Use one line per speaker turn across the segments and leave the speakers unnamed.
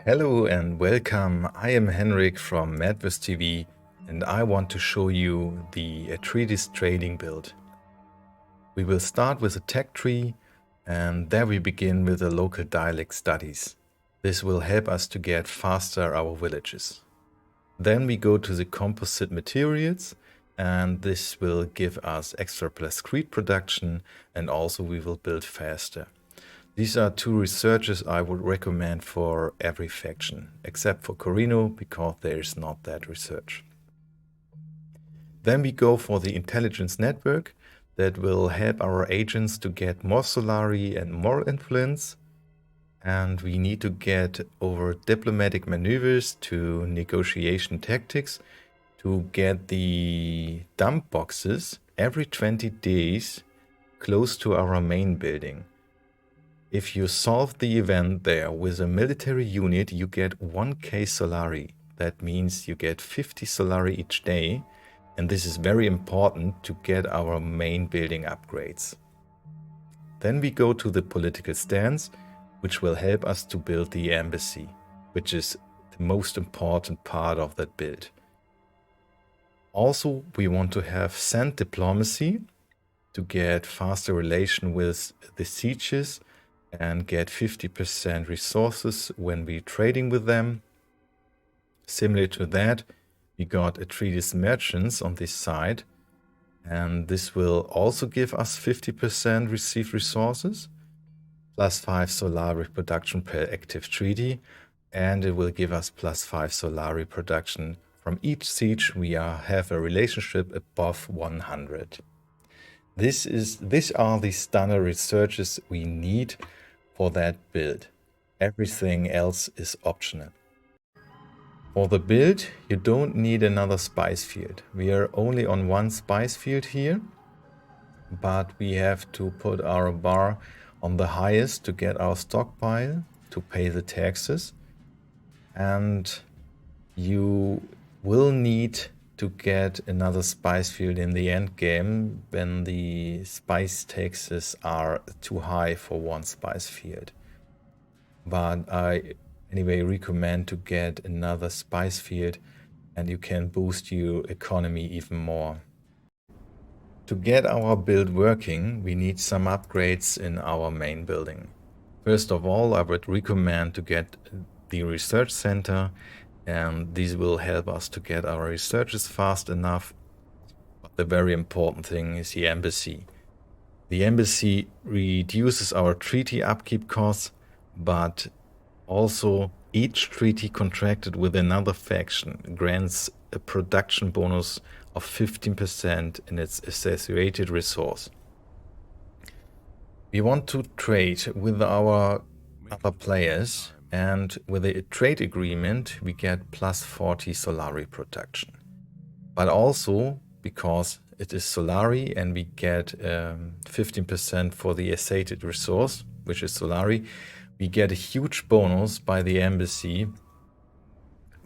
Hello and welcome. I am Henrik from Madverse TV and I want to show you the Atreides Tradingbuild. We will start with a tech tree and there we begin with the local dialect studies. This will help us to get faster our villages. Then we go to the composite materials and this will give us extra plascrete production and also we will build faster. These are two researches I would recommend for every faction, except for Corino, because there is not that research. Then we go for the intelligence network that will help our agents to get more Solari and more influence. And we need to get over diplomatic maneuvers to negotiation tactics to get the dump boxes every 20 days close to our main building. If you solve the event there with a military unit, you get 1k Solari. That means you get 50 Solari each day, and this is very important to get our main building upgrades. Then we go to the political stance, which will help us to build the embassy, which is the most important part of that build. Also, we want to have sand diplomacy to get faster relation with the sieges and get 50% resources when we're trading with them. Similar to that, we got Atreides merchants on this side, and this will also give us 50% received resources, plus 5 Solari production per active treaty, and it will give us plus 5 Solari production from each siege we have a relationship above 100. These are the standard researches we need for that build. Everything else is optional. For the build, you don't need another spice field. We are only on one spice field here, but we have to put our bar on the highest to get our stockpile to pay the taxes. And you will need to get another spice field in the end game when the spice taxes are too high for one spice field. But I anyway recommend to get another spice field and you can boost your economy even more. To get our build working, we need some upgrades in our main building. First of all, I would recommend to get the research center, and these will help us to get our researches fast enough. But the very important thing is the embassy. The embassy reduces our treaty upkeep costs, but also each treaty contracted with another faction grants a production bonus of 15% in its associated resource. We want to trade with our other players, and with a trade agreement we get plus 40 Solari production. But also, because it is Solari and we get 15% for the associated resource, which is Solari, we get a huge bonus by the embassy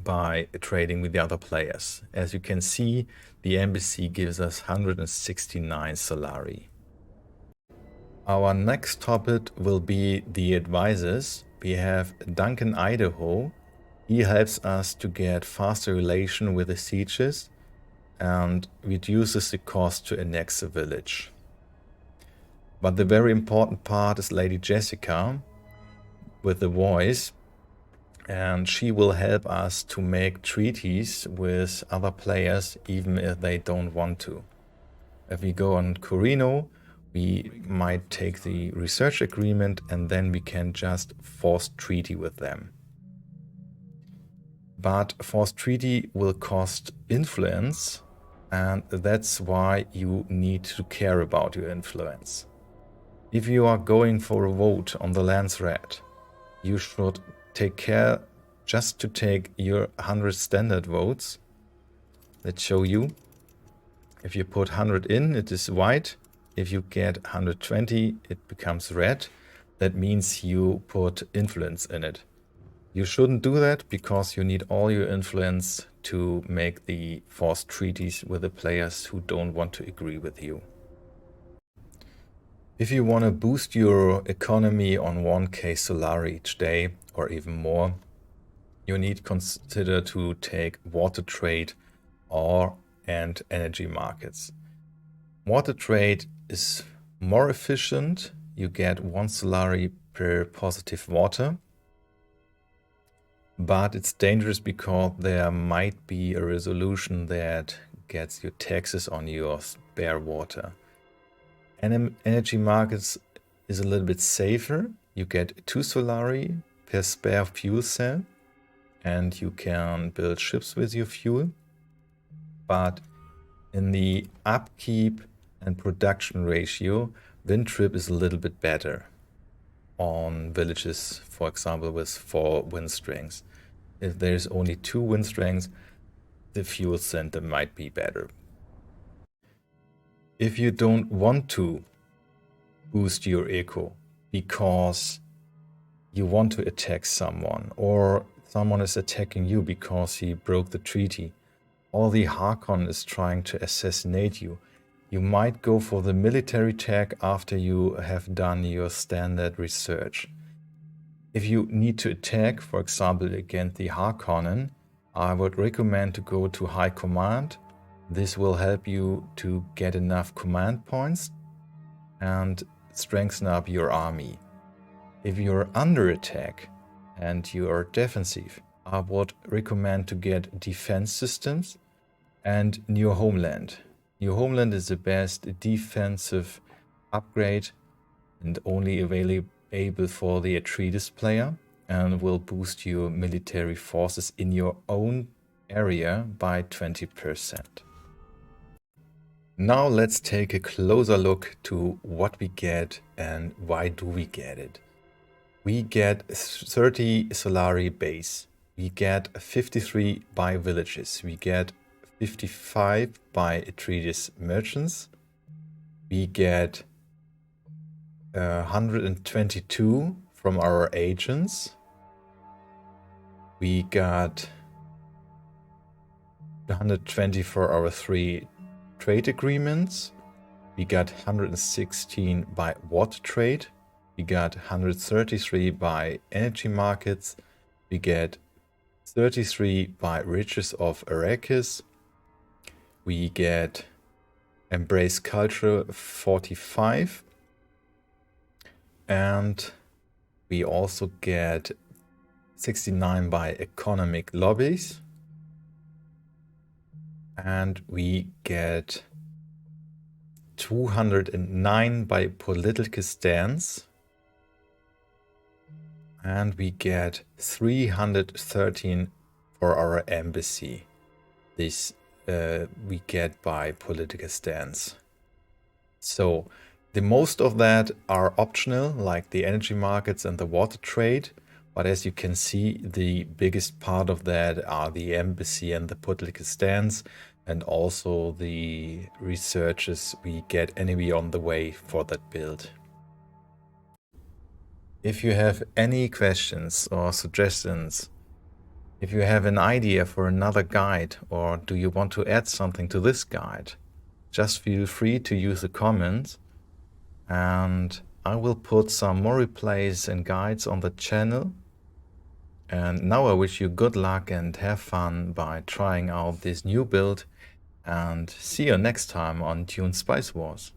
by trading with the other players. As you can see, the embassy gives us 169 Solari. Our next topic will be the advisors. We have Duncan Idaho. He helps us to get faster relation with the sieges and reduces the cost to annex a village. But the very important part is Lady Jessica with the voice, and she will help us to make treaties with other players even if they don't want to. If we go on Corino, we might take the research agreement and then we can just force treaty with them. But forced treaty will cost influence, and that's why you need to care about your influence. If you are going for a vote on the lands red, you should take care just to take your 100 standard votes. Let's show you. If you put 100 in, it is white. If you get 120, it becomes red. That means you put influence in it. You shouldn't do that because you need all your influence to make the forced treaties with the players who don't want to agree with you. If you want to boost your economy on 1k Solari each day or even more, you need consider to take water trade and energy markets. Water trade is more efficient. You get 1 Solari per positive water, but it's dangerous because there might be a resolution that gets your taxes on your spare water. Energy markets is a little bit safer. You get 2 Solari per spare fuel cell, and you can build ships with your fuel. But in the upkeep and production ratio, wind trip is a little bit better on villages, for example, with 4 wind strengths. If there's only 2 wind strengths, the fuel center might be better. If you don't want to boost your eco because you want to attack someone, or someone is attacking you because he broke the treaty, or the Harkon is trying to assassinate you, you might go for the military tech after you have done your standard research. If you need to attack, for example, against the Harkonnen, I would recommend to go to High Command. This will help you to get enough command points and strengthen up your army. If you're under attack and you are defensive, I would recommend to get defense systems and New Homeland. New Homeland is the best defensive upgrade and only available for the Atreides player, and will boost your military forces in your own area by 20%. Now let's take a closer look to what we get and why do we get it. We get 30 Solari base. We get 53 by villages. We get 55 by Atreides merchants. We get 122 from our agents. We got 120 for our 3 trade agreements. We got 116 by water trade. We got 133 by energy markets. We get 33 by riches of Arrakis. We get embrace culture 45. And we also get 69 by economic lobbies. And we get 209 by political stance. And we get 313 for our embassy. This we get by political stance. So the most of that are optional, like the energy markets and the water trade. But as you can see, the biggest part of that are the embassy and the political stance, and also the researches we get anyway on the way for that build. If you have any questions or suggestions, if you have an idea for another guide, or do you want to add something to this guide, just feel free to use the comments, and I will put some more replays and guides on the channel. And now I wish you good luck and have fun by trying out this new build, and see you next time on Dune Spice Wars.